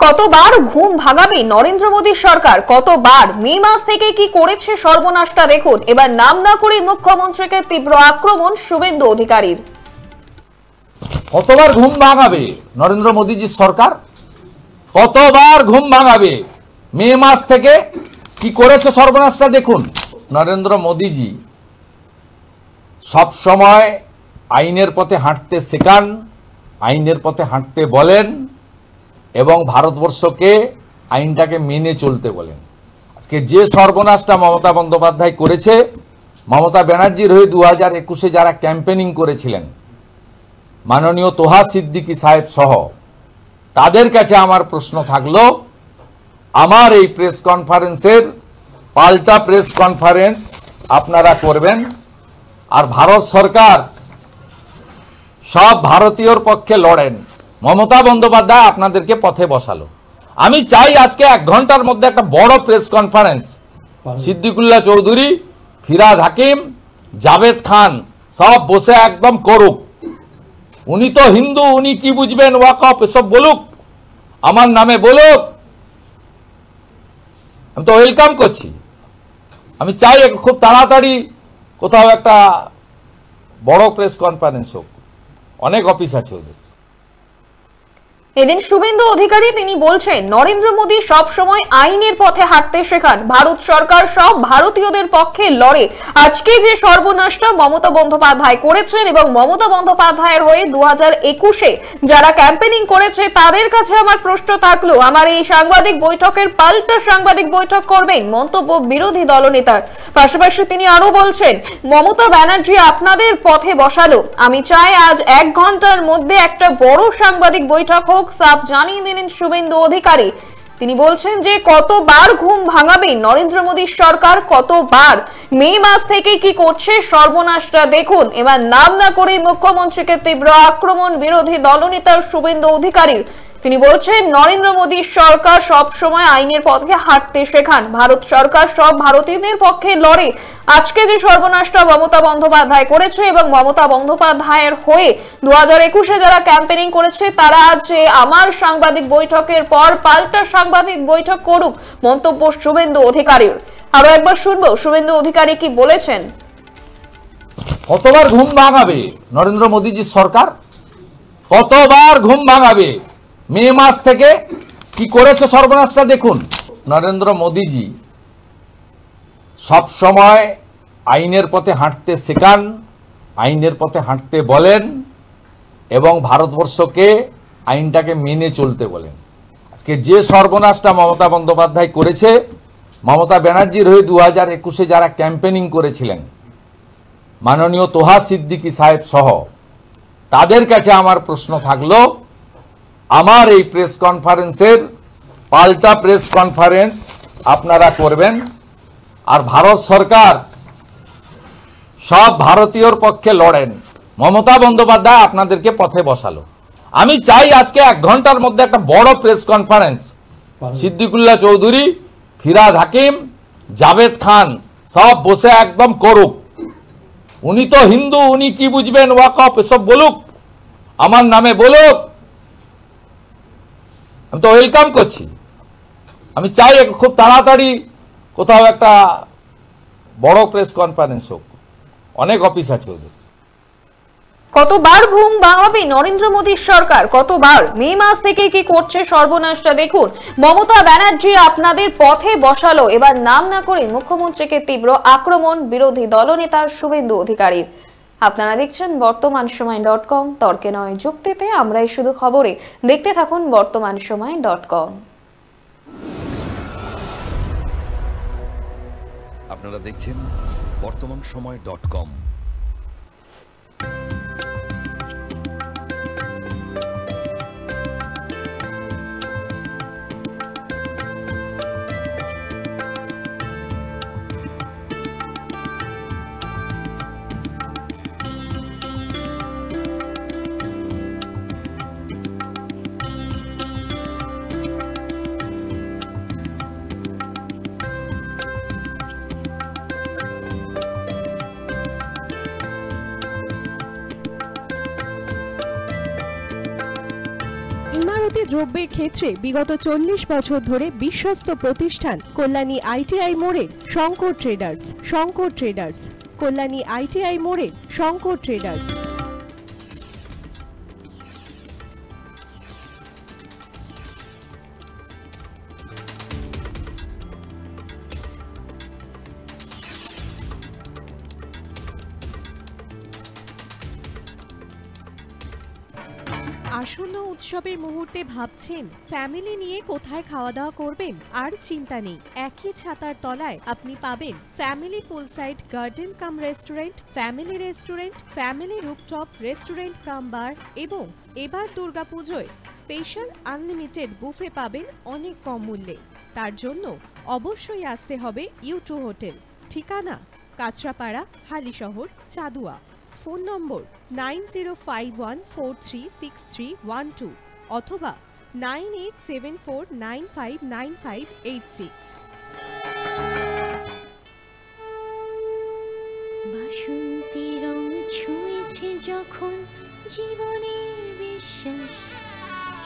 কতবার ঘুম ভাঙাবে নরেন্দ্র মোদীর সরকার, কতবার মে মাস থেকে কি করেছে সর্বনাশটা দেখুন। এবার নাম না করে মুখ্যমন্ত্রীকে তীব্র আক্রমণ শুভেন্দু অধিকারীর। কতবার ঘুম ভাঙাবে নরেন্দ্র মোদীজির সরকার, কতবার ঘুম ভাঙাবে, মে মাস থেকে কি করেছে সর্বনাশটা দেখুন। নরেন্দ্র মোদীজি সব সময় আইনের পথে হাঁটতে শেখান, আইনের পথে হাঁটতে বলেন এবং ভারতবর্ষকে আইনটাকে মেনে চলতে বলেন। আজকে যে সর্বনাশটা মমতা বন্দ্যোপাধ্যায় করেছে, মমতা ব্যানার্জির হয়ে 2021-এ যারা ক্যাম্পেনিং করেছিলেন, মাননীয় তোহা সিদ্দিকী সাহেব সহ, তাদের কাছে আমার প্রশ্ন থাকলো, আমার এই প্রেস কনফারেন্সের পাল্টা প্রেস কনফারেন্স আপনারা করবেন আর ভারত সরকার সব ভারতীয়র পক্ষে লড়েন। মমতা বন্দ্যোপাধ্যায় আপনাদেরকে পথে বসালো। আমি চাই আজকে 1 ঘন্টার মধ্যে একটা বড় প্রেস কনফারেন্স সিদ্দিকুল্লাহ চৌধুরী, ফিরাদ হাকিম, জাভেদ খান সব বসে একদম করুক। উনি তো হিন্দু, উনি কি বুঝবেন ওয়াকফ, এসব বলুক, আমার নামে বলুক, আমি তো ওয়েলকাম করছি। আমি চাই খুব তাড়াতাড়ি কোথাও একটা বড় প্রেস কনফারেন্স হোক, অনেক অফিস আছে ওদের। এদিন শুভেন্দু অধিকারী তিনি বলছেন, নরেন্দ্র মোদী সব সময় আইনের পথে হাঁটতে শেখান, ভারত সরকার সব ভারতীয়দের পক্ষে লড়ে। আজকে যে সর্বনাশটা মমতা বন্দ্যোপাধ্যায় করেছেন এবং মমতা বন্দ্যোপাধ্যায়ের হয়ে 2021-এ যারা ক্যাম্পেনিং করেছে তাদের কাছে আমার প্রশ্ন থাকলো, আমার এই সাংবাদিক বৈঠকের পাল্টা সাংবাদিক বৈঠক করবেন, মন্তব্য বিরোধী দলনেতার। পাশাপাশি তিনি আরো বলছেন, মমতা ব্যানার্জি আপনাদের পথে বসালো, আমি চাই আজ 1 ঘন্টার মধ্যে একটা বড় সাংবাদিক বৈঠক হোক, সাফ জানিয়ে দিলেন শুভেন্দু অধিকারী। তিনি বলছেন যে কতবার ঘুম ভাঙাবে নরেন্দ্র মোদীর সরকার, কতবার মে মাস থেকে কি করছে সর্বনাশটা দেখুন। এবার নাম না করে মুখ্যমন্ত্রীকে তীব্র আক্রমণ বিরোধী দলনেতার শুভেন্দু অধিকারীর। তিনি বলছেন, নরেন্দ্র মোদীর সরকার সব সময় আইনের পথে হাঁটতে শেখান, ভারত সরকার সব ভারতীয়দের পক্ষে লড়ে। আজকে যে সর্বনাশটা মমতা বন্দ্যোপাধ্যায় করেছে এবং মমতা বন্দ্যোপাধ্যায়ের হয়ে 2021-এ যারা ক্যাম্পেনিং করেছে তারা আজ আমার সাংবাদিক বৈঠকের পর পাল্টা সাংবাদিক বৈঠক করুক, মন্তব্য শুভেন্দু অধিকারীর। আরো একবার শুনবো শুভেন্দু অধিকারী কি বলেছেন। কতবার ঘুম ভাঙাবে নরেন্দ্র মোদীজির সরকার, কতবার ঘুম ভাঙাবে, মে মাস থেকে কি করেছে সর্বনাশটা দেখুন। নরেন্দ্র মোদীজি সব সময় আইনের পথে হাঁটতে শেখান, আইনের পথে হাঁটতে বলেন এবং ভারতবর্ষকে আইনটাকে মেনে চলতে বলেন। আজকে যে সর্বনাশটা মমতা বন্দ্যোপাধ্যায় করেছে, মমতা ব্যানার্জির হয়ে 2021-এ যারা ক্যাম্পেনিং করেছিলেন, মাননীয় তোহা সিদ্দিকী সাহেব সহ, তাদের কাছে আমার প্রশ্ন থাকলো, আমার এই প্রেস কনফারেন্সের পাল্টা প্রেস কনফারেন্স আপনারা করবেন আর ভারত সরকার সব ভারতীয়র পক্ষে লড়েন। মমতা বন্দ্যোপাধ্যায় আপনাদেরকে পথে বসালো। আমি চাই আজকে 1 ঘন্টার মধ্যে একটা বড় প্রেস কনফারেন্স সিদ্দিকুল্লাহ চৌধুরী, ফিরাদ হাকিম, জাভেদ খান সব বসে একদম করুক। উনি তো হিন্দু, উনি কি বুঝবেন ওয়াকফ, এসব বলুক, আমার নামে বলুক, আমি তো ওয়েলকাম করছি। আমি চাই খুব তাড়াতাড়ি কোথাও একটা বড় প্রেস কনফারেন্স হোক, অনেক অফিস আছে ওদের। কতবার ঘুম ভাঙাবে নরেন্দ্র মোদীর সরকার, কতবার মে মাস থেকে কি করছে সর্বনাশটা দেখুন। মমতা ব্যানার্জি আপনাদের পথে বসালো, এবার নাম না করে মুখ্যমন্ত্রীকে তীব্র আক্রমণ বিরোধী দলনেতা শুভেন্দু অধিকারীর। আপনারা দেখছেন বর্তমানসময়.com, তর্কে নয় যুক্তিতে আমরাই শুধু খবরে। দেখতে থাকুন বর্তমানসময়.com। আপনারা দেখছেন বর্তমানসময়.com। যন্ত্রারতি দ্রব্যের ক্ষেত্রে বিগত 40 বছর ধরে বিশ্বস্ত প্রতিষ্ঠান কল্যাণী ITI মোড়ের শঙ্কর ট্রেডার্স। কল্যাণী ITI মোড়ের শঙ্কর ট্রেডার্স। আসন্ন উৎসবের মুহূর্তে ভাবছেন ফ্যামিলি নিয়ে কোথায় খাওয়া দাওয়া করবেন? আর চিন্তা নেই, একই ছাতার তলায় আপনি পাবেন family poolside garden cum restaurant, family rooftop restaurant cum bar এবং এবার দুর্গাপুজোয় স্পেশাল আনলিমিটেড বুফে পাবেন অনেক কম মূল্যে। তার জন্য অবশ্যই আসতে হবে U2 হোটেল। ঠিকানা কাঁচরাপাড়া, হালিশহর, চাদুয়া। ফোন নম্বর 9051436312 অথবা 9874959586। বাসন্তী রং ছুঁয়েছে যখন জীবনের বিশ্বাস,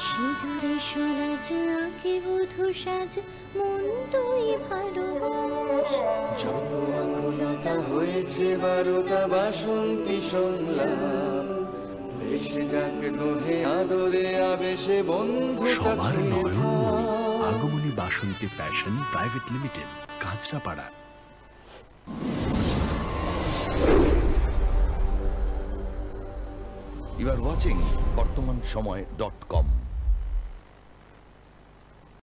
সিঁদুরে সরাজ আঁকে বধূ সাজ, মন তুই ভালোবাস। যত আকুলতা হয়েছে বারোটা বাসন্তী সংলাপ, ভেসে যাক দোহে আদরে আবেশে বন্ধুতা সবার ছুঁয়ে নয়নমণি থাক। Agomoni Basanti fashion private limited, Kanchrapara. You are watching বর্তমান সময়.com